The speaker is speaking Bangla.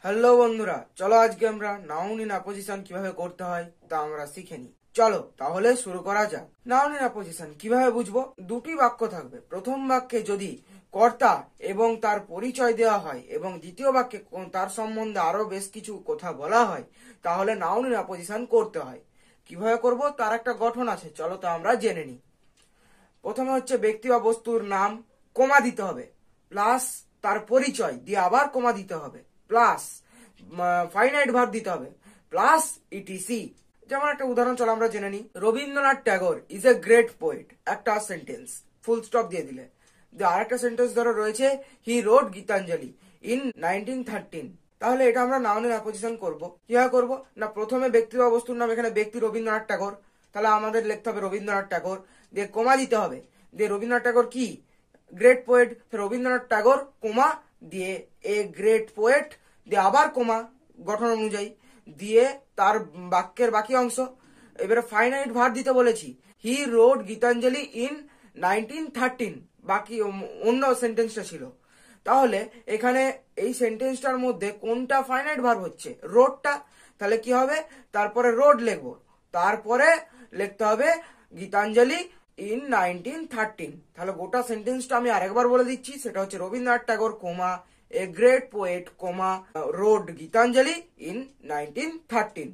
হ্যালো বন্ধুরা, চলো আজকে আমরা নাউন ইন অ্যাপোজিশন কিভাবে করতে হয় তা আমরা শিখে নিই। চলো তাহলে শুরু করা যাক। নাউন ইন অ্যাপোজিশন কিভাবে বুঝবো? দুটি বাক্য থাকবে। প্রথম বাক্যে যদি কর্তা এবং তার পরিচয় দেওয়া হয় এবং দ্বিতীয় বাক্যে তার সম্বন্ধে আরো বেশ কিছু কথা বলা হয়, তাহলে নাউন ইন অ্যাপোজিশন করতে হয়। কিভাবে করব তার একটা গঠন আছে, চলো তা আমরা জেনে নিই। প্রথমে হচ্ছে ব্যক্তি বা বস্তুর নাম, কমা দিতে হবে, প্লাস তার পরিচয় দিয়ে আবার কমা দিতে হবে, প্লাস ফাইনাইট ভার্ব দিতে হবে, প্লাস ইটিসি। যেমন একটা উদাহরণ চলো আমরা জেনে নিই। Rabindranath Tagore is a great poet, একটা সেন্টেন্স, ফুল স্টপ দিয়ে দিলে। আর একটা সেন্টেন্স ধরো রয়েছে, হি রোড গীতাঞ্জলি ইন 1913। তাহলে এটা আমরা নাউনের অ্যাপোজিশন করব। কিভাবে করব না, প্রথমে ব্যক্তি বা বস্তুর নাম, এখানে ব্যক্তি রবীন্দ্রনাথ ট্যাগর, তাহলে আমাদের লিখতে হবে রবীন্দ্রনাথ ট্যাগর, দিয়ে কমা দিতে হবে, দিয়ে রবীন্দ্রনাথ ট্যাগর কি গ্রেট পোয়েট, রবীন্দ্রনাথ ট্যাগর কমা দিয়ে এ গ্রেট পোয়েট, দিয়ে আবার কমা গঠন অনুযায়ী, দিয়ে তার বাক্যের বাকি অংশ। এবারে ফাইনাইট ভার্ব দিতে বলেছি, হি রোড গীতাঞ্জলি ইন 1913, বাকি অন্য সেন্টেন্সটা ছিল। তাহলে এখানে এই সেন্টেন্সটার মধ্যে কোনটা ফাইনাইট ভার্ব হচ্ছে? রোডটা। তাহলে কি হবে, তারপরে রোড লিখবো, তারপরে লিখতে হবে গীতাঞ্জলি ইন 1913। তাহলে গোটা সেন্টেন্সটা আমি আরেকবার বলে দিচ্ছি, সেটা হচ্ছে Rabindranath Tagore comma a great poet comma wrote Gitanjali in 1913।